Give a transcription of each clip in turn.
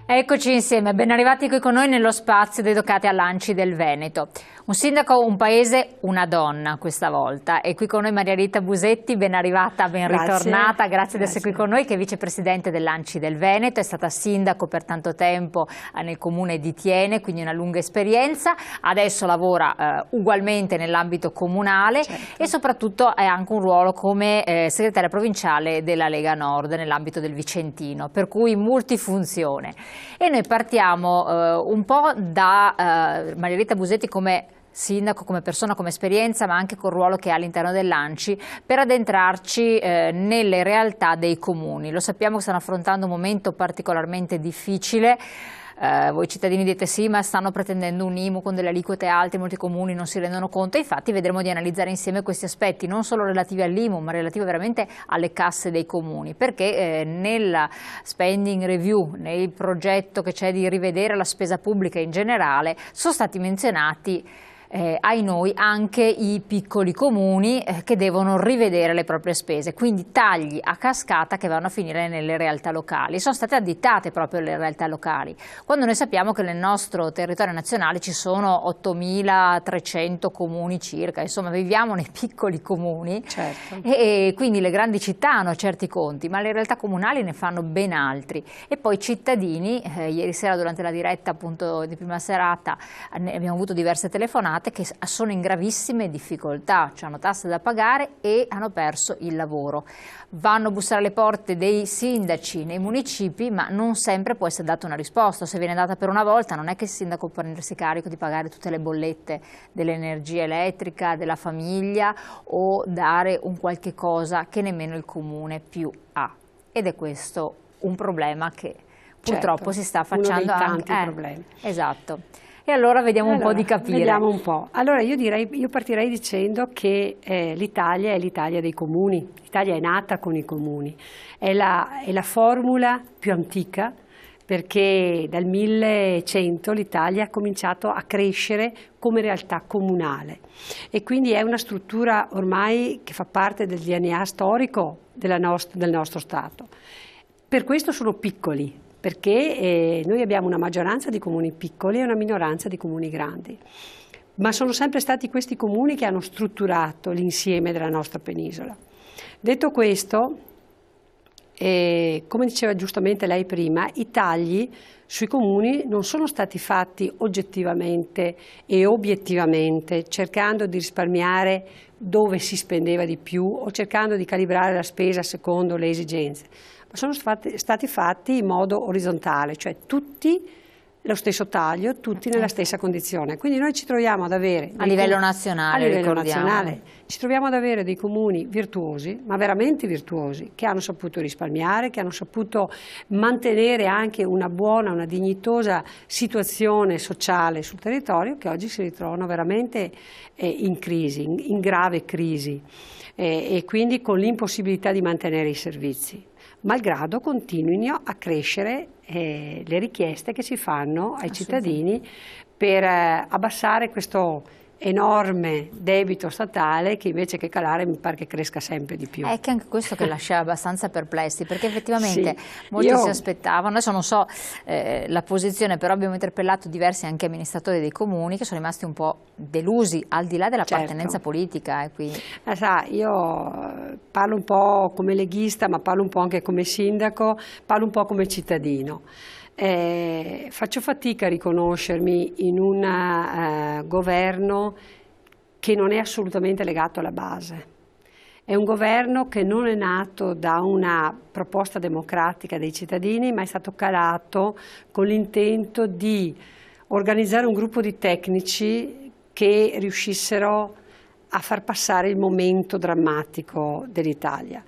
Eccoci insieme, ben arrivati qui con noi nello spazio dedicato all'ANCI del Veneto. Un sindaco, un paese, una donna questa volta. E qui con noi Maria Rita Busetti, ben arrivata, ben ritornata, grazie di essere qui con noi, che è vicepresidente dell'ANCI del Veneto, è stata sindaco per tanto tempo nel comune di Thiene, quindi una lunga esperienza, adesso lavora ugualmente nell'ambito comunale e soprattutto ha anche un ruolo come segretaria provinciale della Lega Nord nell'ambito del Vicentino, per cui multifunzione. E noi partiamo un po' da Maria Rita Busetti come sindaco, come persona, come esperienza, ma anche col ruolo che ha all'interno dell'ANCI, per addentrarci nelle realtà dei comuni. Lo sappiamo che stanno affrontando un momento particolarmente difficile. Voi cittadini dite sì, ma stanno pretendendo un IMU con delle aliquote alte, molti comuni non si rendono conto. Infatti vedremo di analizzare insieme questi aspetti, non solo relativi all'IMU, ma relativi veramente alle casse dei comuni, perché nella spending review, nel progetto che c'è di rivedere la spesa pubblica in generale, sono stati menzionati ai noi anche i piccoli comuni che devono rivedere le proprie spese, quindi tagli a cascata che vanno a finire nelle realtà locali. Sono state additate proprio le realtà locali, quando noi sappiamo che nel nostro territorio nazionale ci sono 8.300 comuni circa, insomma viviamo nei piccoli comuni, e quindi le grandi città hanno certi conti, ma le realtà comunali ne fanno ben altri. E poi i cittadini, ieri sera durante la diretta appunto di prima serata abbiamo avuto diverse telefonate, che sono in gravissime difficoltà, cioè hanno tasse da pagare e hanno perso il lavoro. Vanno a bussare alle porte dei sindaci nei municipi, ma non sempre può essere data una risposta. Se viene data per una volta, non è che il sindaco può prendersi carico di pagare tutte le bollette dell'energia elettrica, della famiglia, o dare un qualche cosa che nemmeno il comune più ha. Ed è questo un problema che purtroppo si sta facendo uno dei tanti problemi. Esatto. E allora vediamo un po' di capire. Vediamo un po'. Allora io partirei dicendo che l'Italia è l'Italia dei comuni, l'Italia è nata con i comuni, è la formula più antica, perché dal 1100 l'Italia ha cominciato a crescere come realtà comunale e quindi è una struttura ormai che fa parte del DNA storico del nostro Stato. Per questo sono piccoli, perché noi abbiamo una maggioranza di comuni piccoli e una minoranza di comuni grandi, ma sono sempre stati questi comuni che hanno strutturato l'insieme della nostra penisola. Detto questo, come diceva giustamente lei prima, i tagli sui comuni non sono stati fatti oggettivamente e obiettivamente, cercando di risparmiare dove si spendeva di più o cercando di calibrare la spesa secondo le esigenze, ma sono stati fatti in modo orizzontale, cioè tutti lo stesso taglio, tutti nella stessa condizione. Quindi noi ci troviamo ad avere a livello nazionale, ci troviamo ad avere dei comuni virtuosi, ma veramente virtuosi, che hanno saputo risparmiare, che hanno saputo mantenere anche una buona, una dignitosa situazione sociale sul territorio, che oggi si ritrovano veramente in crisi, in grave crisi, e quindi con l'impossibilità di mantenere i servizi, malgrado continuino a crescere le richieste che si fanno ai cittadini per abbassare questo enorme debito statale, che invece che calare mi pare che cresca sempre di più. È che anche questo che lascia abbastanza perplessi, perché effettivamente molti si aspettavano, adesso non so la posizione, però abbiamo interpellato diversi anche amministratori dei comuni che sono rimasti un po' delusi, al di là dell'appartenenza politica. Quindi. Sa, io parlo un po' come leghista, ma parlo un po' anche come sindaco, parlo un po' come cittadino. Faccio fatica a riconoscermi in un governo che non è assolutamente legato alla base. È un governo che non è nato da una proposta democratica dei cittadini, ma è stato calato con l'intento di organizzare un gruppo di tecnici che riuscissero a far passare il momento drammatico dell'Italia.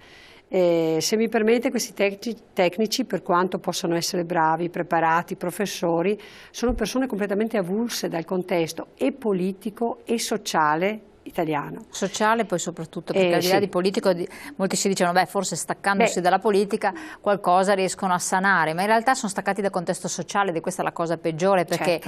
Se mi permette, questi tecnici, per quanto possano essere bravi, preparati, professori, sono persone completamente avulse dal contesto e politico e sociale italiano. Sociale poi soprattutto, perché al di là di politico molti si dicono beh forse staccandosi dalla politica qualcosa riescono a sanare, ma in realtà sono staccati dal contesto sociale ed è questa la cosa peggiore, perché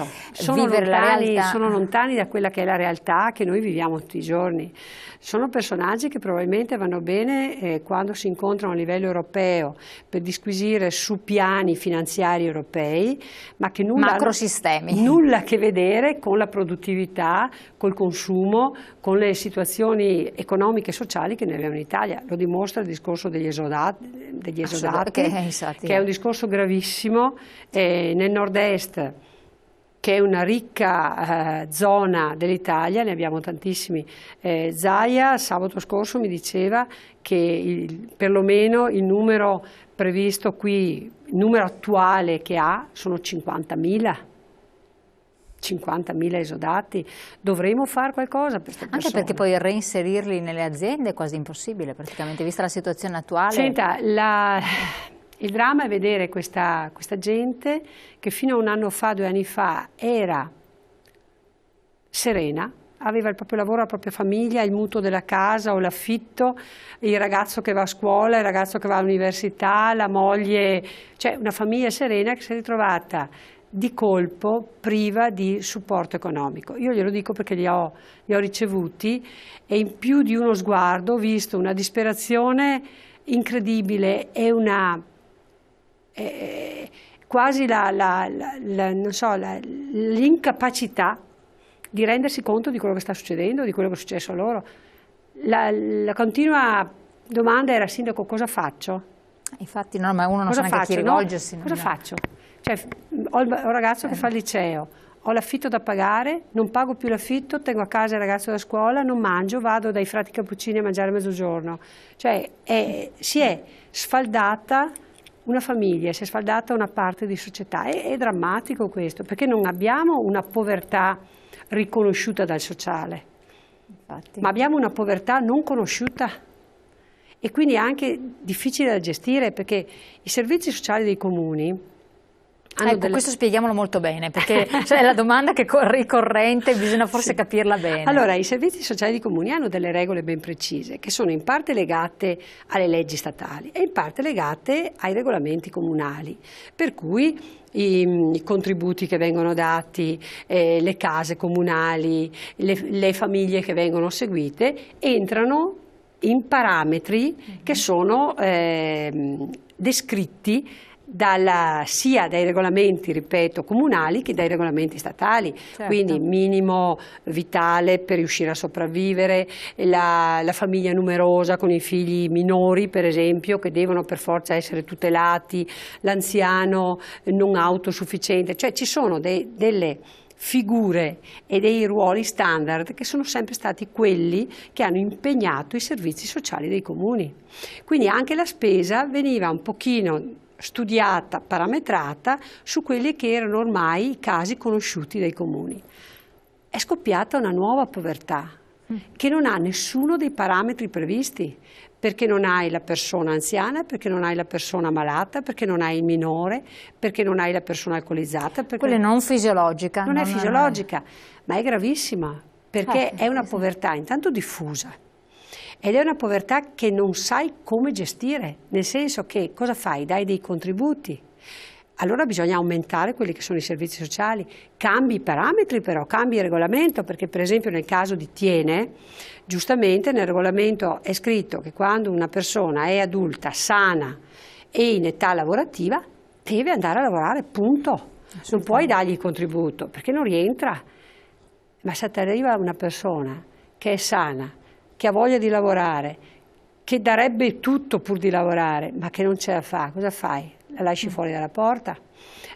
vivere la realtà... sono lontani da quella che è la realtà che noi viviamo tutti i giorni. Sono personaggi che probabilmente vanno bene quando si incontrano a livello europeo per disquisire su piani finanziari europei, ma che nulla a che vedere con la produttività, col consumo, con le situazioni economiche e sociali che noi abbiamo in Italia. Lo dimostra il discorso degli esodati, che è un discorso gravissimo. Nel nord-est, che è una ricca zona dell'Italia, ne abbiamo tantissimi. Zaia sabato scorso mi diceva che perlomeno il numero previsto qui, il numero attuale che ha, sono 50.000 esodati. Dovremo fare qualcosa per queste persone. Anche perché poi reinserirli nelle aziende è quasi impossibile praticamente, vista la situazione attuale. Senta, il dramma è vedere questa gente che fino a un anno fa, 2 anni fa, era serena, aveva il proprio lavoro, la propria famiglia, il mutuo della casa o l'affitto, il ragazzo che va a scuola, il ragazzo che va all'università, la moglie, cioè una famiglia serena che si è ritrovata di colpo priva di supporto economico. Io glielo dico perché li ho ricevuti e in più di uno sguardo ho visto una disperazione incredibile e una quasi l'incapacità di rendersi conto di quello che sta succedendo, di quello che è successo a loro. La continua domanda era: sindaco, cosa faccio? Infatti no, ma uno non sa neanche a chi rivolgersi. Cosa faccio? Cioè, ho un ragazzo che fa il liceo, ho l'affitto da pagare, non pago più l'affitto, tengo a casa il ragazzo da scuola, non mangio, vado dai frati cappuccini a mangiare a mezzogiorno. Cioè si è sfaldata una famiglia, si è sfaldata una parte di società. È drammatico questo, perché non abbiamo una povertà riconosciuta dal sociale, infatti, ma abbiamo una povertà non conosciuta e quindi è anche difficile da gestire, perché i servizi sociali dei comuni questo spieghiamolo molto bene, perché è la domanda che è ricorrente, bisogna forse capirla bene. Allora, i servizi sociali dei comuni hanno delle regole ben precise, che sono in parte legate alle leggi statali e in parte legate ai regolamenti comunali, per cui i contributi che vengono dati, le case comunali, le famiglie che vengono seguite entrano in parametri che sono descritti sia dai regolamenti, ripeto, comunali che dai regolamenti statali. Certo. Quindi minimo vitale per riuscire a sopravvivere, la famiglia numerosa con i figli minori per esempio, che devono per forza essere tutelati, l'anziano non autosufficiente, cioè ci sono delle figure e dei ruoli standard che sono sempre stati quelli che hanno impegnato i servizi sociali dei comuni. Quindi anche la spesa veniva un pochino studiata, parametrata su quelli che erano ormai i casi conosciuti dai comuni. È scoppiata una nuova povertà che non ha nessuno dei parametri previsti, perché non hai la persona anziana, perché non hai la persona malata, perché non hai il minore, perché non hai la persona alcolizzata. Quella è non fisiologica. Non è fisiologica, ma è gravissima, perché è una povertà intanto diffusa. Ed è una povertà che non sai come gestire, nel senso che cosa fai? Dai dei contributi. Allora bisogna aumentare quelli che sono i servizi sociali, cambi i parametri però, cambi il regolamento, perché per esempio nel caso di Tiene, giustamente nel regolamento è scritto che quando una persona è adulta, sana e in età lavorativa, deve andare a lavorare, punto. Non puoi dargli il contributo, perché non rientra. Ma se ti arriva una persona che è sana, che ha voglia di lavorare, che darebbe tutto pur di lavorare, ma che non ce la fa, cosa fai? La lasci fuori dalla porta?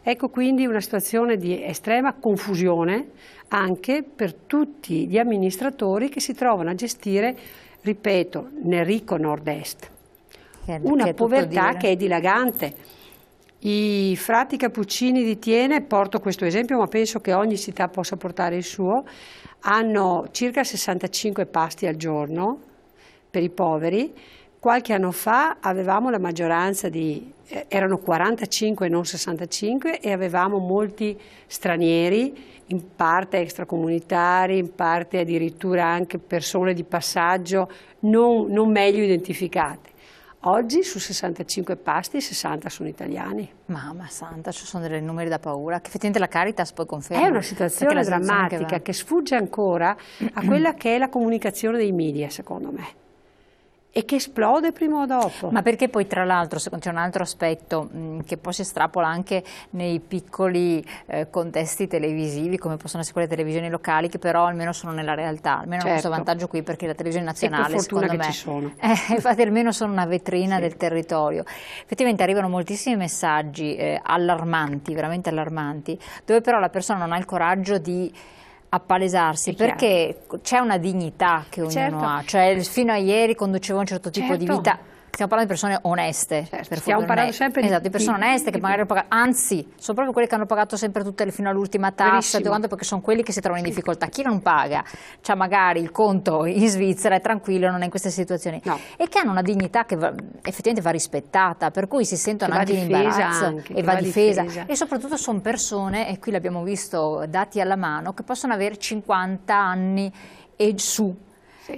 Ecco quindi una situazione di estrema confusione anche per tutti gli amministratori che si trovano a gestire, ripeto, nel ricco nord-est, una povertà che è dilagante. I frati cappuccini di Tiene, porto questo esempio, ma penso che ogni città possa portare il suo, hanno circa 65 pasti al giorno per i poveri, qualche anno fa avevamo la maggioranza erano 45 e non 65 e avevamo molti stranieri, in parte extracomunitari, in parte addirittura anche persone di passaggio non meglio identificate. Oggi su 65 pasti 60 sono italiani. Mamma santa, ci sono dei numeri da paura, che effettivamente la Caritas poi conferma. È una situazione drammatica che sfugge ancora a quella che è la comunicazione dei media, secondo me, e che esplode prima o dopo. Ma perché poi tra l'altro c'è un altro aspetto che poi si estrapola anche nei piccoli contesti televisivi, come possono essere quelle televisioni locali, che però almeno sono nella realtà, almeno hanno questo vantaggio qui, perché la televisione nazionale secondo me ci sono. Infatti almeno sono una vetrina del territorio. Effettivamente arrivano moltissimi messaggi allarmanti, veramente allarmanti, dove però la persona non ha il coraggio di appalesarsi, perché c'è una dignità che ognuno ha, cioè fino a ieri conduceva un certo tipo di vita. Stiamo parlando di persone oneste, stiamo parlando sempre di persone oneste che magari hanno pagato, anzi, sono proprio quelli che hanno pagato sempre tutte fino all'ultima tassa, perché sono quelli che si trovano in difficoltà. Chi non paga, c'ha magari il conto in Svizzera, è tranquillo, non è in queste situazioni, e che hanno una dignità che effettivamente va rispettata, per cui si sentono anche in imbarazzo e va difesa. E soprattutto sono persone, e qui l'abbiamo visto dati alla mano, che possono avere 50 anni e su,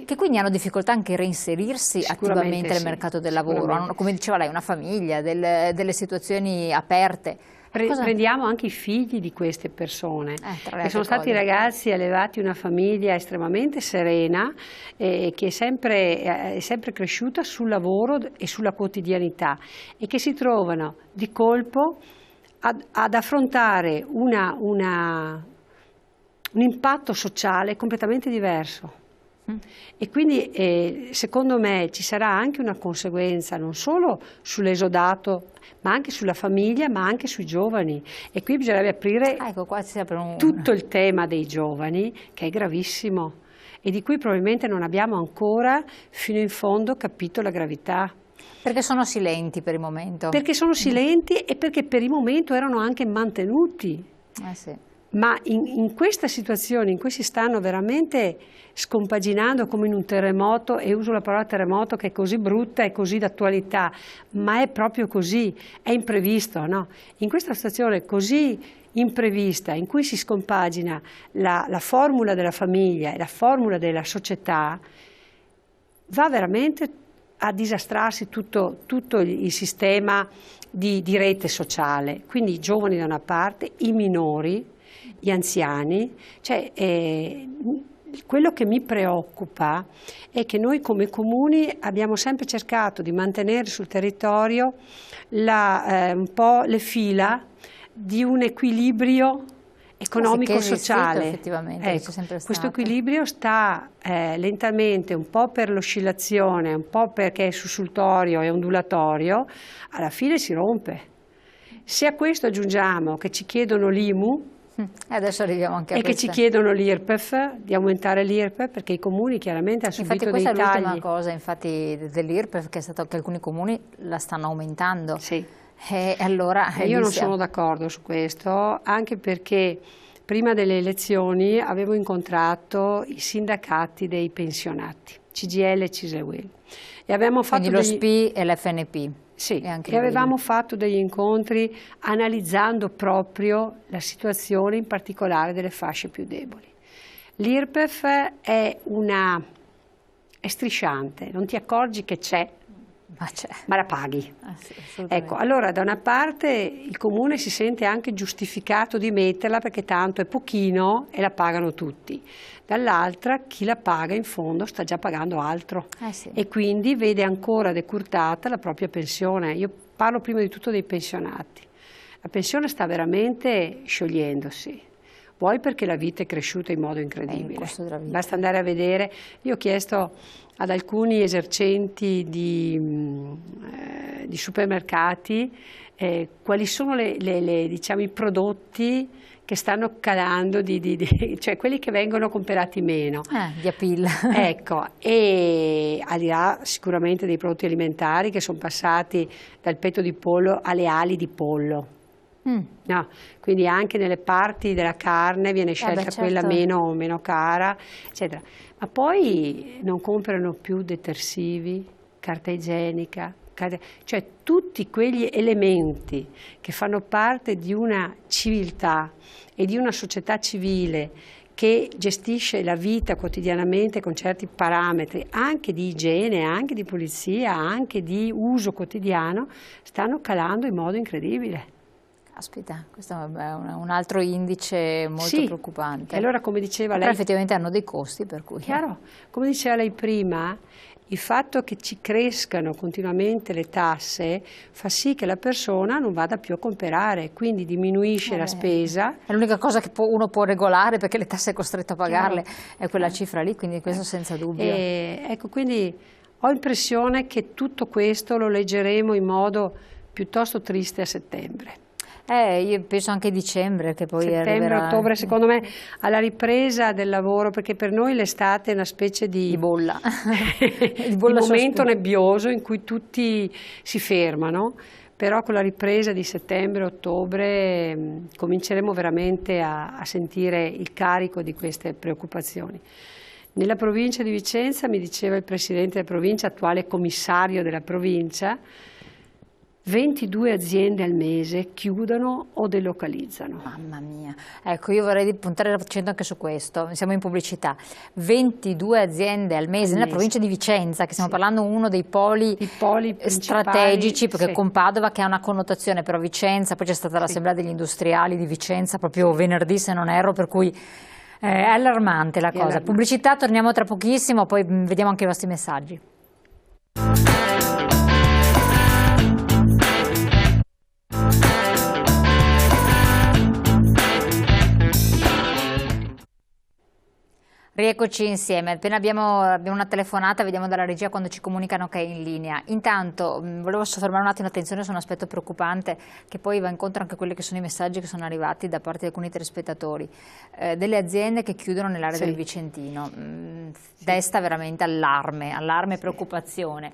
che quindi hanno difficoltà anche a reinserirsi attivamente nel mercato del lavoro, hanno, come diceva lei, una famiglia, delle situazioni aperte. Prendiamo anche i figli di queste persone, che sono stati ragazzi allevati in una famiglia estremamente serena, che è sempre cresciuta sul lavoro e sulla quotidianità, e che si trovano di colpo ad affrontare un impatto sociale completamente diverso. E quindi secondo me ci sarà anche una conseguenza non solo sull'esodato, ma anche sulla famiglia, ma anche sui giovani, e qui bisognerebbe aprire tutto il tema dei giovani, che è gravissimo e di cui probabilmente non abbiamo ancora fino in fondo capito la gravità. Perché sono silenti per il momento. Perché sono silenti e perché per il momento erano anche mantenuti. Sì. Ma in questa situazione in cui si stanno veramente scompaginando come in un terremoto, e uso la parola terremoto che è così brutta e così d'attualità, ma è proprio così, è imprevisto, no? In questa situazione così imprevista, in cui si scompagina la formula della famiglia e la formula della società, va veramente a disastrarsi tutto il sistema di rete sociale, quindi i giovani da una parte, i minori, gli anziani, cioè quello che mi preoccupa è che noi come comuni abbiamo sempre cercato di mantenere sul territorio un po' le fila di un equilibrio economico-sociale. Effettivamente, c'è sempre stato. Questo equilibrio sta lentamente, un po' per l'oscillazione, un po' perché è sussultorio e ondulatorio, alla fine si rompe. Se a questo aggiungiamo che ci chiedono l'IMU, adesso arriviamo anche a che ci chiedono l'IRPEF, di aumentare l'IRPEF, perché i comuni chiaramente hanno subito dei tagli. Questa è l'ultima cosa, infatti, dell'IRPEF, che alcuni comuni la stanno aumentando. Sì. E allora io non sono d'accordo su questo, anche perché prima delle elezioni avevo incontrato i sindacati dei pensionati, CGIL e CISL-UIL, e abbiamo fatto lo SPI e l'FNP. Sì, e avevamo fatto degli incontri analizzando proprio la situazione in particolare delle fasce più deboli. L'IRPEF è strisciante, non ti accorgi che c'è, ma la paghi. Sì, ecco, allora da una parte il comune si sente anche giustificato di metterla perché tanto è pochino e la pagano tutti. Dall'altra chi la paga in fondo sta già pagando altro e quindi vede ancora decurtata la propria pensione. Io parlo prima di tutto dei pensionati. La pensione sta veramente sciogliendosi. Vuoi perché la vita è cresciuta in modo incredibile. Basta andare a vedere. Io ho chiesto ad alcuni esercenti di supermercati quali sono diciamo, i prodotti che stanno calando, cioè quelli che vengono comprati meno. Di appeal. Ecco, e al di là sicuramente dei prodotti alimentari che sono passati dal petto di pollo alle ali di pollo. No, quindi anche nelle parti della carne viene scelta quella meno cara, eccetera. Ma poi non comprano più detersivi, carta igienica, cioè tutti quegli elementi che fanno parte di una civiltà e di una società civile che gestisce la vita quotidianamente con certi parametri, anche di igiene, anche di pulizia, anche di uso quotidiano, stanno calando in modo incredibile. Caspita, questo è un altro indice molto preoccupante. Allora, come diceva lei, però effettivamente hanno dei costi, per cui... Chiaro, come diceva lei prima, il fatto che ci crescano continuamente le tasse fa sì che la persona non vada più a comprare, quindi diminuisce la spesa. È l'unica cosa che uno può regolare, perché le tasse è costretto a pagarle, è quella cifra lì, quindi questo senza dubbio. Ecco, quindi ho l'impressione che tutto questo lo leggeremo in modo piuttosto triste a settembre. Io penso anche a dicembre, che poi settembre, ottobre, secondo me, alla ripresa del lavoro, perché per noi l'estate è una specie di bolla, di momento nebbioso in cui tutti si fermano, però con la ripresa di settembre, ottobre cominceremo veramente a sentire il carico di queste preoccupazioni. Nella provincia di Vicenza, mi diceva il presidente della provincia, attuale commissario della provincia, 22 aziende al mese chiudono o delocalizzano. Mamma mia, ecco, io vorrei puntare l'accento anche su questo, siamo in pubblicità. 22 aziende al mese nella provincia di Vicenza, che stiamo parlando uno dei poli strategici, perché con Padova che ha una connotazione, però Vicenza, poi c'è stata l'assemblea degli industriali di Vicenza proprio venerdì se non erro, per cui è allarmante la cosa. Pubblicità, torniamo tra pochissimo, poi vediamo anche i vostri messaggi. Rieccoci insieme, appena abbiamo una telefonata, vediamo dalla regia quando ci comunicano che è in linea. Intanto volevo soffermare un attimo l'attenzione su un aspetto preoccupante che poi va incontro anche a quelli che sono i messaggi che sono arrivati da parte di alcuni telespettatori. Delle aziende che chiudono nell'area del Vicentino, desta veramente allarme e preoccupazione.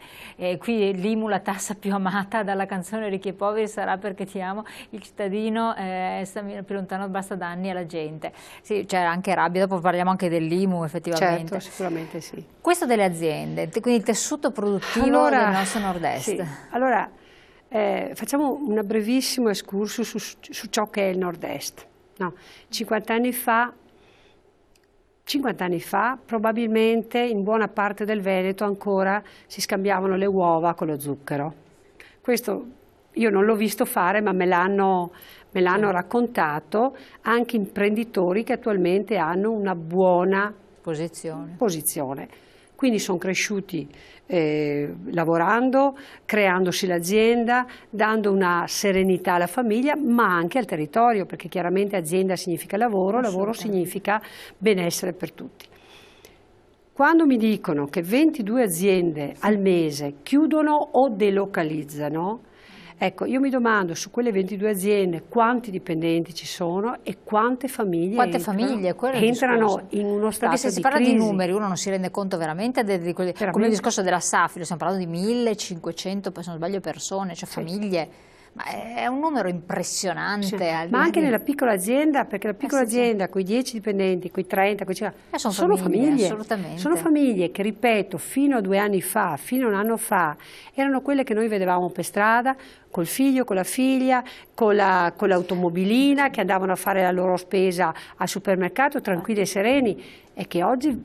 Qui l'IMU, la tassa più amata dalla canzone Ricchi e Poveri, sarà perché ti amo, il cittadino più lontano basta danni alla gente. Sì, c'è anche rabbia, dopo parliamo anche dell'IMU. Effettivamente. Certo, sicuramente sì. Questo delle aziende, quindi il tessuto produttivo del nostro nord-est. Sì. Allora, facciamo un brevissimo excursus su ciò che è il nord-est. No, 50 anni fa probabilmente in buona parte del Veneto ancora si scambiavano le uova con lo zucchero. Questo io non l'ho visto fare, ma me l'hanno raccontato anche imprenditori che attualmente hanno una buona posizione. Quindi sono cresciuti lavorando, creandosi l'azienda, dando una serenità alla famiglia, ma anche al territorio, perché chiaramente azienda significa lavoro, lavoro significa benessere per tutti. Quando mi dicono che 22 aziende al mese chiudono o delocalizzano, ecco, io mi domando su quelle 22 aziende quanti dipendenti ci sono e quante famiglie entrano in uno stato di crisi. Perché se si parla di numeri uno non si rende conto veramente come il discorso della Safilo, stiamo parlando di 1500, se non sbaglio, persone, cioè famiglie. Ma è un numero impressionante. Ma anche nella piccola azienda, perché la piccola azienda con i 10 dipendenti, con i 30, sono famiglie. Assolutamente. Sono famiglie che, ripeto, fino a 2 anni fa, fino a un anno fa, erano quelle che noi vedevamo per strada, col figlio, con la figlia, con l'automobilina, che andavano a fare la loro spesa al supermercato, tranquilli e sereni, e che oggi,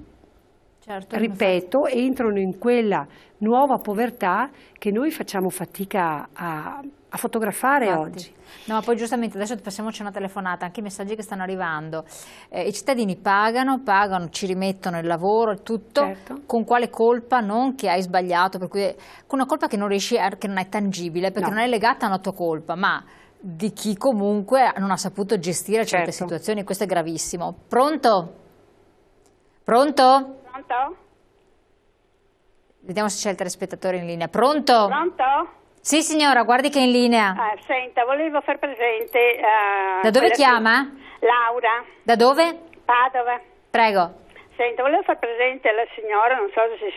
ripeto, entrano in quella nuova povertà che noi facciamo fatica a fotografare oggi. No, ma poi giustamente adesso passiamoci una telefonata, anche i messaggi che stanno arrivando. I cittadini pagano, ci rimettono il lavoro e tutto, con quale colpa? Non che hai sbagliato, per cui, con una colpa che non che non è tangibile, perché non è legata a una tua colpa, ma di chi comunque non ha saputo gestire certe situazioni. Questo è gravissimo. Pronto? Pronto? Pronto? Vediamo se c'è il telespettatore in linea. Pronto? Pronto? Sì signora, guardi che è in linea. Senta, volevo far presente... da dove chiama? Laura. Da dove? Padova. Prego. Senta, volevo far presente alla signora, non so se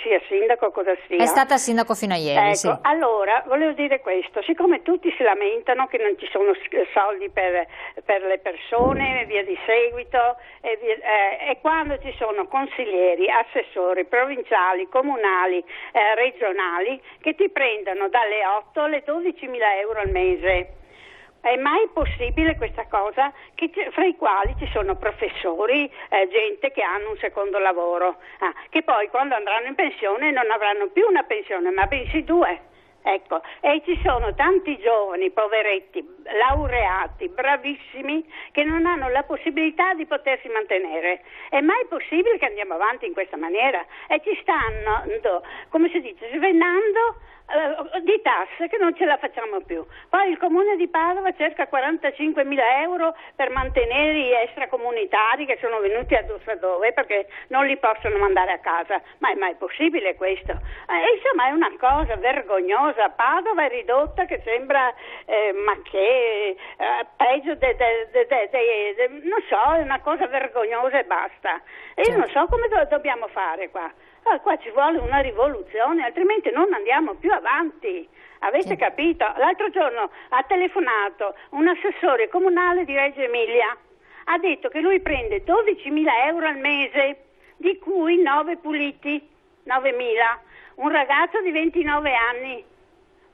sia sindaco o cosa sia. È stata sindaco fino a ieri, ecco, sì. Allora, volevo dire questo, siccome tutti si lamentano che non ci sono soldi per le persone e via di seguito, e quando ci sono consiglieri, assessori, provinciali, comunali, regionali, che ti prendono dalle 8 alle 12.000 euro al mese. È mai possibile questa cosa? Fra i quali ci sono professori, gente che hanno un secondo lavoro, che poi quando andranno in pensione non avranno più una pensione, ma bensì due. Ecco, e ci sono tanti giovani, poveretti, laureati, bravissimi, che non hanno la possibilità di potersi mantenere. È mai possibile che andiamo avanti in questa maniera? E ci stanno, come si dice, svennando di tasse che non ce la facciamo più. Poi il comune di Padova cerca 45.000 euro per mantenere gli extracomunitari che sono venuti a dove perché non li possono mandare a casa. Ma è mai possibile questo? Insomma, è una cosa vergognosa. Padova è ridotta che sembra ma che peggio non so, è una cosa vergognosa e basta. E io non so come dobbiamo fare qua. Qua ci vuole una rivoluzione, altrimenti non andiamo più avanti. Avete capito? L'altro giorno ha telefonato un assessore comunale di Reggio Emilia, ha detto che lui prende 12.000 euro al mese, di cui 9 puliti, 9.000, un ragazzo di 29 anni.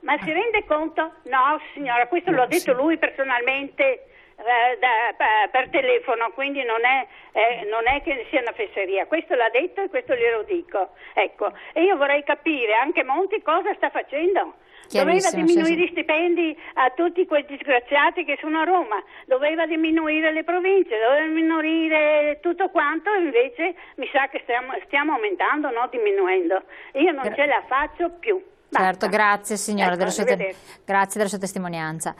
Ma si rende conto? No signora, questo lo ha detto lui personalmente per telefono, quindi non è che sia una fesseria, questo l'ha detto e questo glielo dico. Ecco, e io vorrei capire anche Monti cosa sta facendo. Doveva diminuire gli stipendi a tutti quei disgraziati che sono a Roma, doveva diminuire le province, doveva diminuire tutto quanto, invece mi sa che stiamo aumentando, non diminuendo. Io non ce la faccio più. Basta. Certo, grazie signora, grazie della sua testimonianza.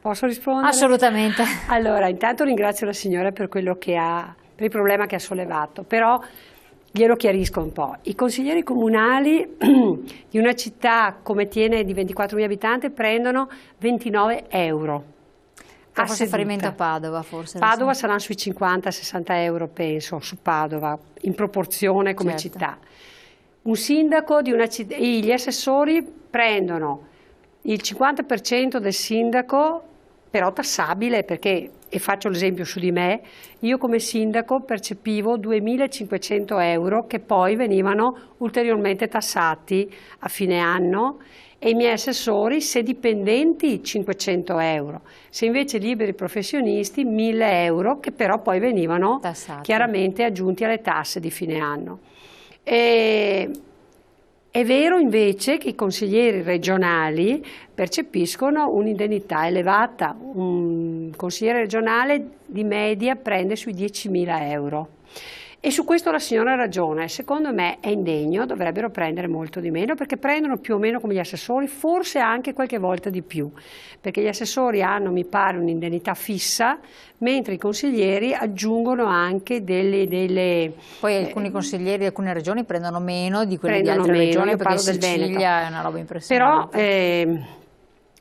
Posso rispondere? Assolutamente. Allora, intanto ringrazio la signora per per il problema che ha sollevato, però glielo chiarisco un po'. I consiglieri comunali di una città come Tiene di 24.000 abitanti prendono 29 euro. Forse riferimento a Padova, forse. Padova saranno sui 50-60 euro, penso, su Padova, in proporzione come città. Un sindaco di una città, gli assessori prendono il 50% del sindaco, però tassabile, perché, e faccio l'esempio su di me, io come sindaco percepivo 2.500 euro che poi venivano ulteriormente tassati a fine anno, e i miei assessori, se dipendenti, 500 euro, se invece liberi professionisti 1.000 euro che però poi venivano chiaramente aggiunti alle tasse di fine anno. È vero invece che i consiglieri regionali percepiscono un'indennità elevata, un consigliere regionale di media prende sui 10.000 euro. E su questo la signora ha ragione, secondo me è indegno, dovrebbero prendere molto di meno, perché prendono più o meno come gli assessori, forse anche qualche volta di più, perché gli assessori hanno, mi pare, un'indennità fissa, mentre i consiglieri aggiungono anche delle... Poi alcuni consiglieri di alcune regioni prendono meno di quelli di altre regioni, perché Sicilia è una roba impressionante. Però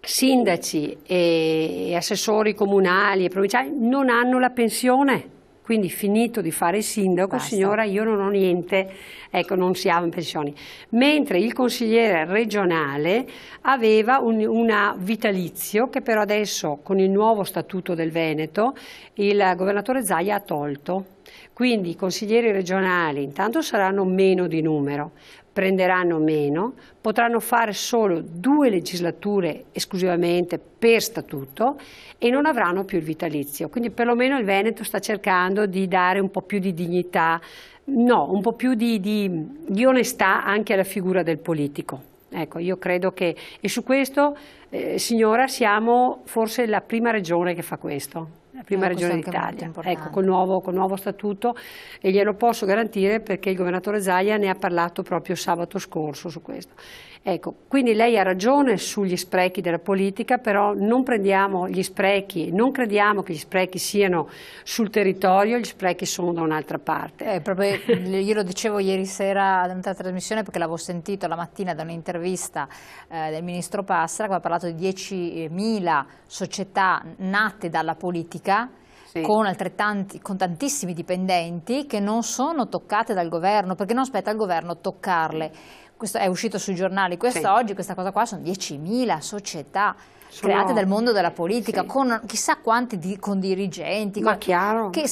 sindaci e assessori comunali e provinciali non hanno la pensione. Quindi finito di fare il sindaco, signora, io non ho niente, ecco, non siamo in pensioni. Mentre il consigliere regionale aveva un vitalizio che però adesso con il nuovo statuto del Veneto il governatore Zaia ha tolto. Quindi i consiglieri regionali intanto saranno meno di numero, prenderanno meno, potranno fare solo 2 legislature esclusivamente per statuto e non avranno più il vitalizio. Quindi perlomeno il Veneto sta cercando di dare un po' più di dignità, no, un po' più di onestà anche alla figura del politico. Ecco, io credo che, e su questo, signora, siamo forse la prima regione che fa questo. La prima regione d'Italia, ecco, col nuovo statuto, e glielo posso garantire perché il governatore Zaia ne ha parlato proprio sabato scorso su questo. Ecco, quindi lei ha ragione sugli sprechi della politica, però non prendiamo gli sprechi, non crediamo che gli sprechi siano sul territorio, gli sprechi sono da un'altra parte. Proprio, io lo dicevo ieri sera ad un'altra trasmissione perché l'avevo sentito la mattina da un'intervista del ministro Passera che aveva parlato di 10.000 società nate dalla politica con tantissimi dipendenti che non sono toccate dal governo, perché non spetta al governo toccarle. Questo è uscito sui giornali quest'oggi, questa cosa qua, sono 10.000 società create dal mondo della politica, con chissà quanti con dirigenti, chiaro, che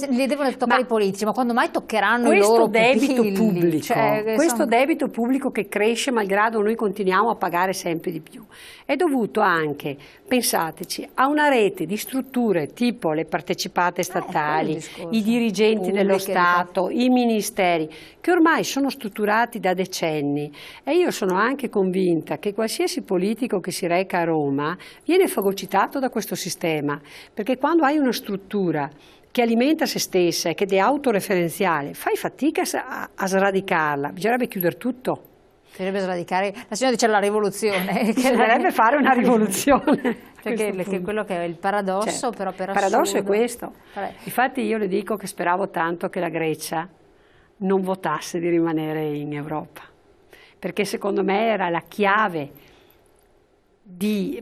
li devono toccare i politici, ma quando mai toccheranno i loro debito pupilli? pubblico? Questo debito pubblico che cresce malgrado noi continuiamo a pagare sempre di più è dovuto anche, pensateci, a una rete di strutture tipo le partecipate statali, i dirigenti dello Stato, i ministeri, che ormai sono strutturati da decenni, e io sono anche convinta che qualsiasi politico che si reca a Roma viene fagocitato da questo sistema, perché quando hai una struttura che alimenta se stessa e che è autoreferenziale, fai fatica a sradicarla, bisognerebbe chiudere tutto. Bisognerebbe sradicare, la signora dice la rivoluzione. Bisognerebbe fare una rivoluzione. Perché quello che è il paradosso, però per assurdo. Il paradosso è questo. Infatti io le dico che speravo tanto che la Grecia non votasse di rimanere in Europa, perché secondo me era la chiave,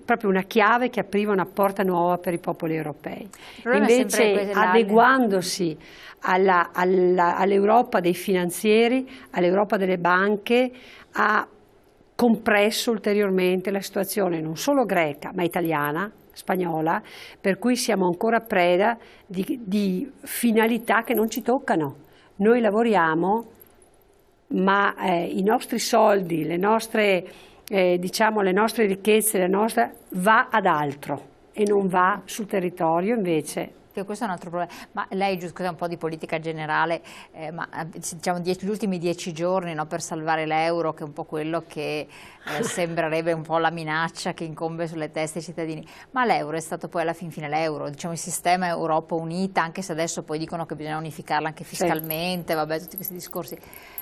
proprio una chiave che apriva una porta nuova per i popoli europei. Invece, adeguandosi all'Europa dei finanzieri, all'Europa delle banche, ha compresso ulteriormente la situazione non solo greca ma italiana, spagnola, per cui siamo ancora preda di finalità che non ci toccano. Noi lavoriamo, ma i nostri soldi, le nostre ricchezze, va ad altro e non va sul territorio invece. Questo è un altro problema, ma lei scusa un po' di politica generale, ma diciamo gli ultimi 10 giorni, no, per salvare l'euro, che è un po' quello che sembrerebbe un po' la minaccia che incombe sulle teste dei cittadini, ma l'euro è stato poi alla fin fine l'euro, diciamo il sistema Europa unita, anche se adesso poi dicono che bisogna unificarla anche fiscalmente, vabbè, tutti questi discorsi.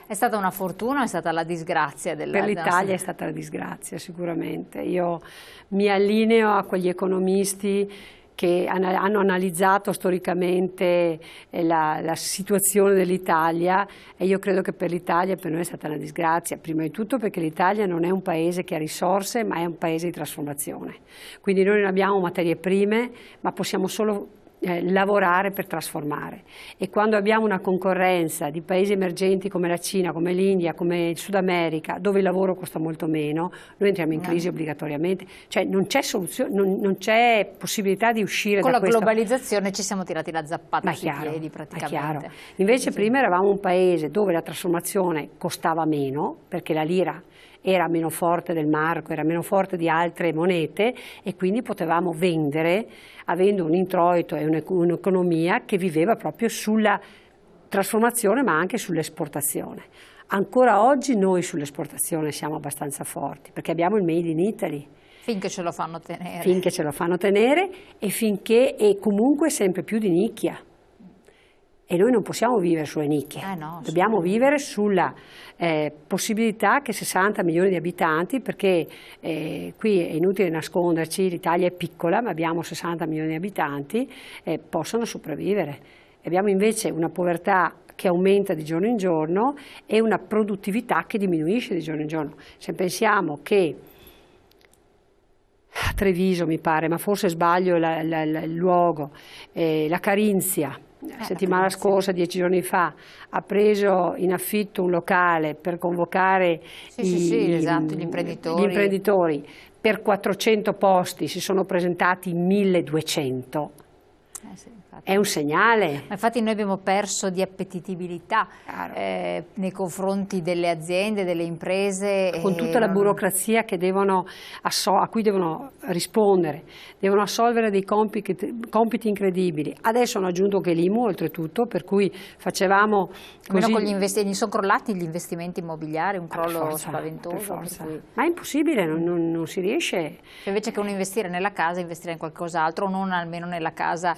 È stata una fortuna o è stata la disgrazia per l'Italia? È stata la disgrazia sicuramente. Io mi allineo a quegli economisti che hanno analizzato storicamente la situazione dell'Italia, e io credo che per l'Italia, per noi è stata una disgrazia, prima di tutto perché l'Italia non è un paese che ha risorse, ma è un paese di trasformazione. Quindi noi non abbiamo materie prime, ma possiamo solo lavorare per trasformare, e quando abbiamo una concorrenza di paesi emergenti come la Cina, come l'India, come il Sud America, dove il lavoro costa molto meno, noi entriamo in crisi obbligatoriamente, cioè non c'è soluzione, non c'è possibilità di uscire con da la globalizzazione ci siamo tirati la zappata sui piedi praticamente. Invece prima eravamo un paese dove la trasformazione costava meno, perché la lira era meno forte del marco, era meno forte di altre monete, e quindi potevamo vendere avendo un introito e un'economia che viveva proprio sulla trasformazione ma anche sull'esportazione. Ancora oggi noi sull'esportazione siamo abbastanza forti perché abbiamo il Made in Italy. Finché ce lo fanno tenere. Finché ce lo fanno tenere e comunque sempre più di nicchia. E noi non possiamo vivere sulle nicchie, dobbiamo vivere sulla possibilità che 60 milioni di abitanti, perché qui è inutile nasconderci, l'Italia è piccola ma abbiamo 60 milioni di abitanti, possano sopravvivere. Abbiamo invece una povertà che aumenta di giorno in giorno e una produttività che diminuisce di giorno in giorno. Se pensiamo che a Treviso mi pare, ma forse sbaglio il luogo, la Carinzia, la settimana scorsa, 10 giorni fa, ha preso in affitto un locale per convocare gli imprenditori. Per 400 posti si sono presentati 1200. È un segnale. Ma infatti noi abbiamo perso di appetibilità nei confronti delle aziende, delle imprese. Con tutta la burocrazia che a cui devono rispondere, devono assolvere dei compiti incredibili. Adesso hanno aggiunto che l'IMU oltretutto, per cui facevamo così. Con gli sono crollati gli investimenti immobiliari, un crollo spaventoso. Ma è impossibile, non si riesce. Cioè, invece che uno investire nella casa, investire in qualcos'altro, non almeno nella casa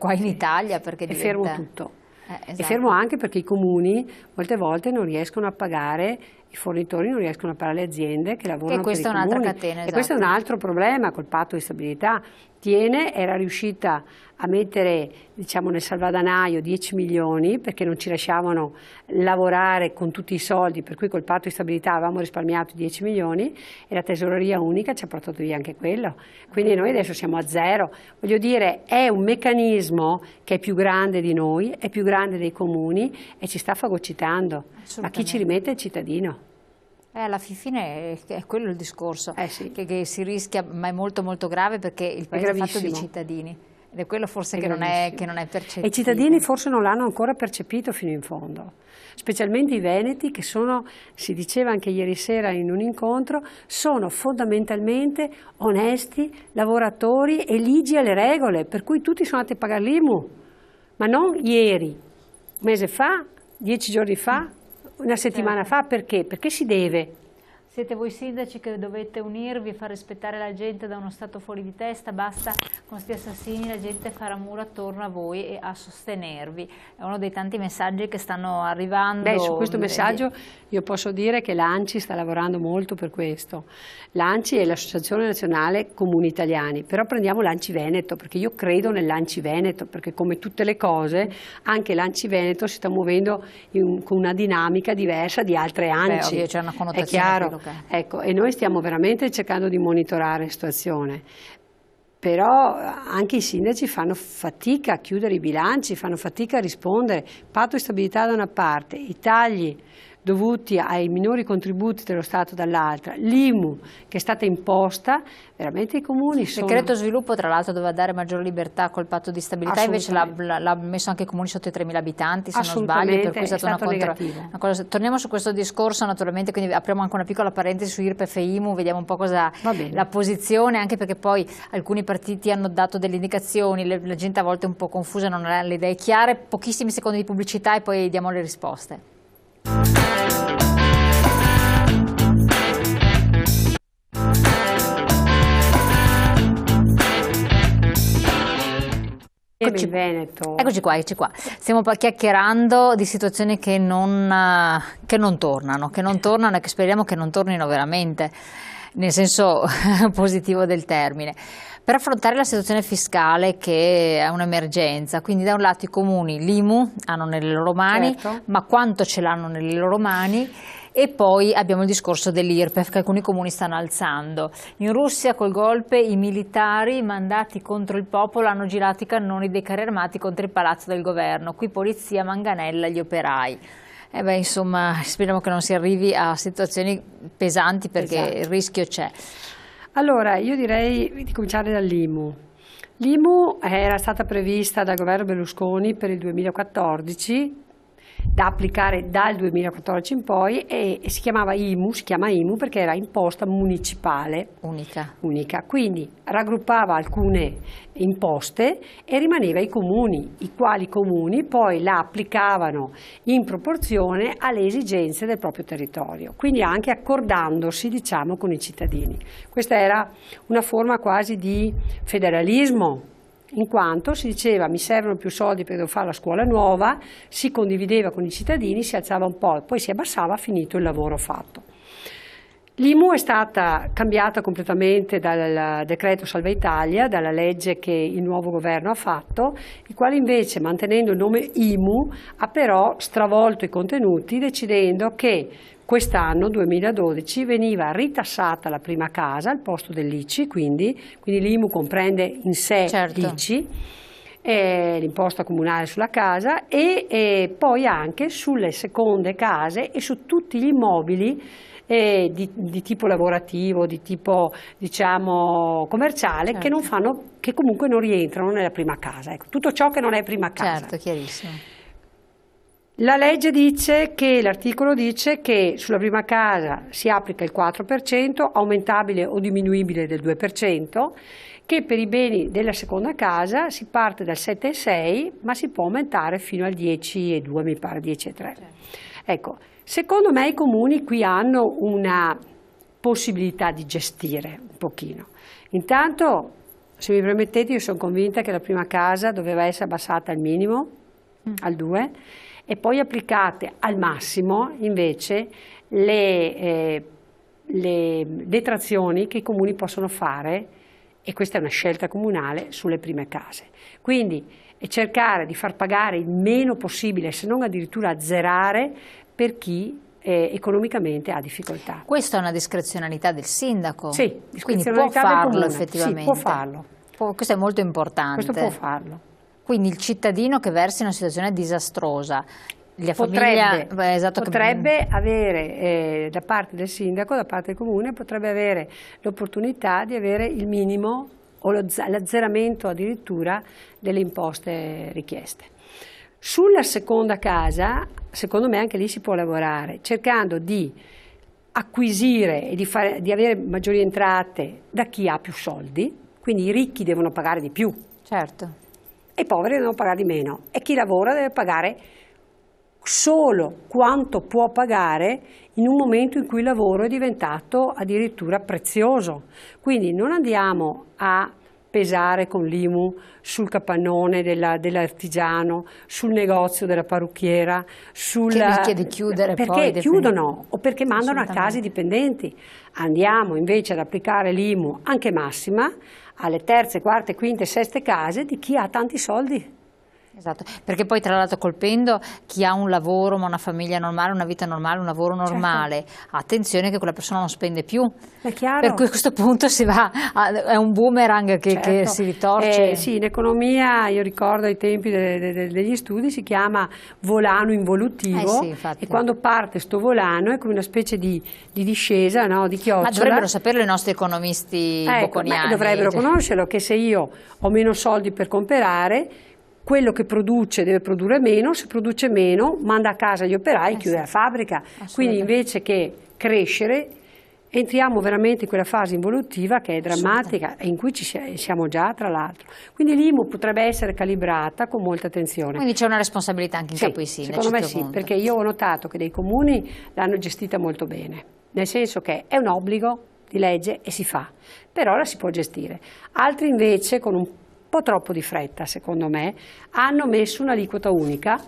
qua in Italia, perché è fermo tutto. È fermo anche perché i comuni molte volte non riescono a pagare i fornitori non riescono a pagare le aziende che lavorano per i comuni. Questa è un'altra catena, esatto. E questo è un altro problema col patto di stabilità. Tiene era riuscita a mettere, diciamo, nel salvadanaio 10 milioni perché non ci lasciavano lavorare con tutti i soldi, per cui col patto di stabilità avevamo risparmiato 10 milioni e la tesoreria unica ci ha portato via anche quello. Quindi noi adesso siamo a zero. Voglio dire, è un meccanismo che è più grande di noi, è più grande dei comuni e ci sta fagocitando. Ma chi ci rimette è il cittadino. Alla fine è quello il discorso, sì. che si rischia, ma è molto molto grave perché il paese è fatto di cittadini ed è quello forse che non è percepito. E i cittadini forse non l'hanno ancora percepito fino in fondo, specialmente i veneti che sono, si diceva anche ieri sera in un incontro, sono fondamentalmente onesti, lavoratori e ligi alle regole, per cui tutti sono andati a pagare l'IMU, ma non ieri, un mese fa, 10 giorni fa, una settimana fa. Perché? Perché si deve. Siete voi sindaci che dovete unirvi e far rispettare la gente da uno stato fuori di testa, basta con sti assassini la gente farà muro attorno a voi e a sostenervi. È uno dei tanti messaggi che stanno arrivando. Beh, su questo messaggio io posso dire che l'ANCI sta lavorando molto per questo. L'ANCI è l'Associazione Nazionale Comuni Italiani, però prendiamo l'ANCI Veneto, perché io credo nell'ANCI Veneto, perché come tutte le cose anche l'ANCI Veneto si sta muovendo con una dinamica diversa di altre ANCI. Ovvio, c'è una connotazione, è chiaro. Ecco, e noi stiamo veramente cercando di monitorare la situazione, però anche i sindaci fanno fatica a chiudere i bilanci, fanno fatica a rispondere. Patto di stabilità da una parte, i tagli dovuti ai minori contributi dello Stato dall'altra, l'IMU che è stata imposta, veramente i comuni sono... Il decreto sviluppo tra l'altro doveva dare maggiore libertà col patto di stabilità, invece l'ha messo anche i comuni sotto i 3.000 abitanti, se non sbaglio, per cui è stato una cosa. Torniamo su questo discorso naturalmente, quindi apriamo anche una piccola parentesi su IRPEF e IMU, vediamo un po' cosa la posizione, anche perché poi alcuni partiti hanno dato delle indicazioni, la gente a volte è un po' confusa, non ha le idee chiare, pochissimi secondi di pubblicità e poi diamo le risposte. Eccoci qua. Stiamo chiacchierando di situazioni che non tornano e che speriamo che non tornino veramente, nel senso positivo del termine. Per affrontare la situazione fiscale che è un'emergenza, quindi da un lato i comuni l'IMU hanno nelle loro mani, ma quanto ce l'hanno nelle loro mani? E poi abbiamo il discorso dell'IRPEF che alcuni comuni stanno alzando. In Russia col golpe i militari mandati contro il popolo hanno girato i cannoni dei carri armati contro il palazzo del governo, qui polizia manganella gli operai. Insomma, speriamo che non si arrivi a situazioni pesanti perché il rischio c'è. Allora, io direi di cominciare dall'IMU. L'IMU era stata prevista dal governo Berlusconi per il 2014, da applicare dal 2014 in poi, e si chiama IMU perché era imposta municipale unica, quindi raggruppava alcune imposte e rimaneva ai comuni, i quali comuni poi la applicavano in proporzione alle esigenze del proprio territorio, quindi anche accordandosi, diciamo, con i cittadini. Questa era una forma quasi di federalismo, in quanto si diceva mi servono più soldi perché devo fare la scuola nuova, si condivideva con i cittadini, si alzava un po', poi si abbassava, finito il lavoro fatto. L'IMU è stata cambiata completamente dal decreto Salva Italia, dalla legge che il nuovo governo ha fatto, il quale invece, mantenendo il nome IMU, ha però stravolto i contenuti decidendo che quest'anno, 2012, veniva ritassata la prima casa al posto dell'ICI, quindi l'IMU comprende in sé l'ICI, l'imposta comunale sulla casa e poi anche sulle seconde case e su tutti gli immobili di tipo lavorativo, di tipo, diciamo, commerciale, che comunque non rientrano nella prima casa. Ecco, tutto ciò che non è prima casa. Certo, chiarissimo. La legge l'articolo dice che sulla prima casa si applica il 4%, aumentabile o diminuibile del 2%, che per i beni della seconda casa si parte dal 7,6, ma si può aumentare fino al 10,2, mi pare, 10,3. Ecco, secondo me i comuni qui hanno una possibilità di gestire un pochino. Intanto, se mi permettete, io sono convinta che la prima casa doveva essere abbassata al minimo, al 2%, e poi applicate al massimo invece le detrazioni che i comuni possono fare, e questa è una scelta comunale, sulle prime case. Quindi cercare di far pagare il meno possibile, se non addirittura azzerare, per chi economicamente ha difficoltà. Questa è una discrezionalità del sindaco? Sì, quindi può farlo effettivamente? Sì, può farlo. Questo è molto importante. Questo può farlo. Quindi il cittadino che versa in una situazione disastrosa, potrebbe avere da parte del sindaco, da parte del comune, potrebbe avere l'opportunità di avere il minimo o l'azzeramento addirittura delle imposte richieste. Sulla seconda casa, secondo me anche lì si può lavorare, cercando di acquisire e di avere maggiori entrate da chi ha più soldi, quindi i ricchi devono pagare di più. Certo. E i poveri devono pagare di meno, e chi lavora deve pagare solo quanto può pagare in un momento in cui il lavoro è diventato addirittura prezioso. Quindi non andiamo a pesare con l'IMU sul capannone dell'artigiano, sul negozio della parrucchiera, che rischia di chiudere perché chiudono o perché mandano a casa i dipendenti. Andiamo invece ad applicare l'IMU anche massima alle terze, quarte, quinte, seste case di chi ha tanti soldi. Esatto, perché poi tra l'altro colpendo chi ha un lavoro, ma una famiglia normale, una vita normale, un lavoro normale, certo. Attenzione che quella persona non spende più, è chiaro. Per cui a questo punto è un boomerang che si ritorce. Sì, in economia, io ricordo ai tempi degli studi, si chiama volano involutivo, e quando parte sto volano è come una specie di discesa, no? Di chiocciola. Ma dovrebbero saperlo i nostri economisti bocconiani. Dovrebbero conoscerlo, che se io ho meno soldi per comprare, quello che produce deve produrre meno, se produce meno manda a casa gli operai, chiude la fabbrica. Quindi invece che crescere entriamo veramente in quella fase involutiva che è drammatica e in cui siamo già, tra l'altro. Quindi l'IMU potrebbe essere calibrata con molta attenzione. Quindi c'è una responsabilità anche in capo ai sindaci. Secondo me sì, perché io ho notato che dei comuni l'hanno gestita molto bene, nel senso che è un obbligo di legge e si fa, però la si può gestire. Altri invece, con un po' troppo di fretta secondo me, hanno messo un'aliquota unica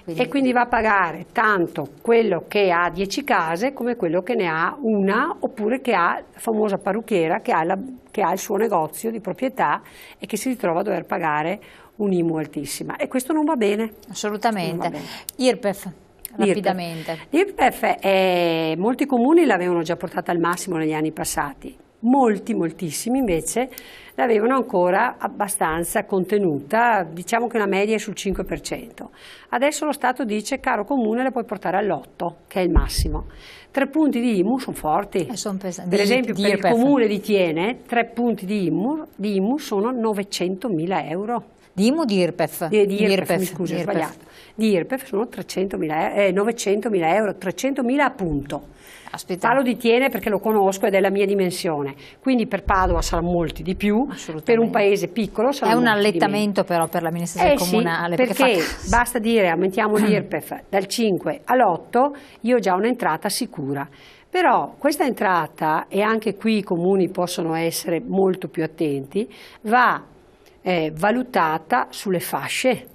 e quindi va a pagare tanto quello che ha 10 case come quello che ne ha una, oppure che ha la famosa parrucchiera che ha il suo negozio di proprietà e che si ritrova a dover pagare un'IMU altissima, e questo non va bene. Assolutamente. Non va bene. IRPEF. Rapidamente. L'IRPEF molti comuni l'avevano già portata al massimo negli anni passati. Moltissimi invece l'avevano ancora abbastanza contenuta, diciamo che la media è sul 5%. Adesso lo Stato dice: caro comune, la puoi portare all'8%, che è il massimo. 3 punti di IMU sono forti. Per esempio per il comune di Thiene 3 punti di IMU sono 900.000 euro. Di IMU o di IRPEF? Di IRPEF, scusa, ho sbagliato. Di IRPEF sono 900.000 euro, 300.000 appunto. Aspetta. Parlo di Thiene perché lo conosco ed è la mia dimensione, quindi per Padova saranno molti di più, per un paese piccolo saranno molti di meno. È un allettamento però per l'amministrazione comunale. Sì, perché basta dire aumentiamo l'IRPEF dal 5 all'8, io ho già un'entrata sicura. Però questa entrata, e anche qui i comuni possono essere molto più attenti, va valutata sulle fasce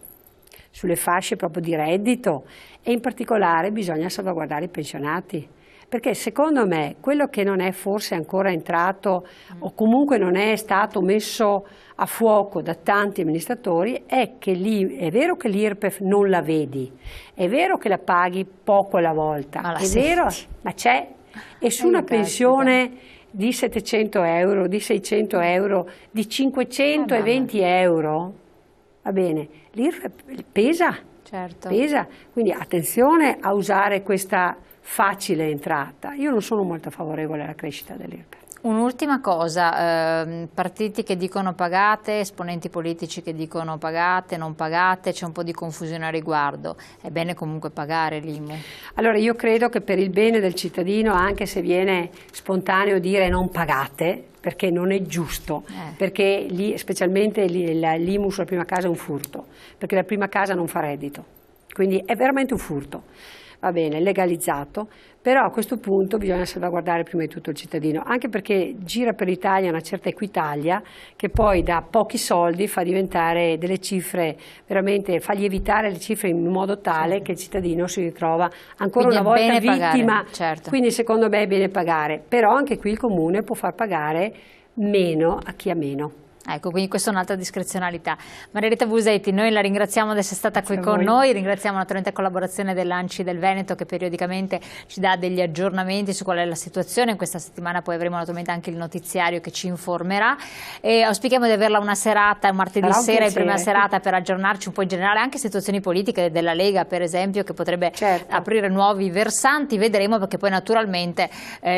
proprio di reddito, e in particolare bisogna salvaguardare i pensionati. Perché secondo me quello che non è forse ancora entrato o comunque non è stato messo a fuoco da tanti amministratori è che è vero che l'IRPEF non la vedi, è vero che la paghi poco alla volta, vero, ma c'è, e su una pensione di 700 euro, di 600 euro, di 520 euro, va bene, l'IRPEF pesa, pesa, quindi attenzione a usare questa facile entrata. Io non sono molto favorevole alla crescita dell'IRPEF. Un'ultima cosa, partiti che dicono pagate, esponenti politici che dicono pagate, non pagate, c'è un po' di confusione a riguardo. È bene comunque pagare l'IMU? Allora io credo che per il bene del cittadino, anche se viene spontaneo dire non pagate, perché non è giusto, perché specialmente l'IMU sulla prima casa è un furto, perché la prima casa non fa reddito, quindi è veramente un furto. va bene, legalizzato, però a questo punto bisogna salvaguardare prima di tutto il cittadino, anche perché gira per l'Italia una certa Equitalia che poi da pochi soldi fa diventare delle cifre, veramente fa lievitare le cifre in modo tale che il cittadino si ritrova ancora una volta vittima, certo. Quindi secondo me è bene pagare, però anche qui il Comune può far pagare meno a chi ha meno. Ecco, quindi questa è un'altra discrezionalità. Margherita Busetti, noi la ringraziamo di essere stata qui con noi, ringraziamo naturalmente la collaborazione dell'ANCI del Veneto che periodicamente ci dà degli aggiornamenti su qual è la situazione. Questa settimana poi avremo naturalmente anche il notiziario che ci informerà e auspichiamo di averla una serata, martedì sera in prima serata, per aggiornarci un po' in generale anche situazioni politiche della Lega per esempio, che potrebbe aprire nuovi versanti. Vedremo, perché poi naturalmente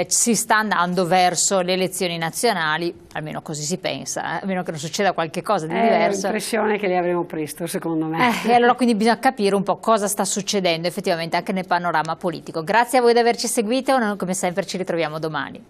si sta andando verso le elezioni nazionali, almeno così si pensa, almeno che non succeda qualche cosa di diverso. Ho l'impressione che le avremo presto, secondo me. E allora quindi bisogna capire un po' cosa sta succedendo effettivamente anche nel panorama politico. Grazie a voi di averci seguito, noi come sempre ci ritroviamo domani.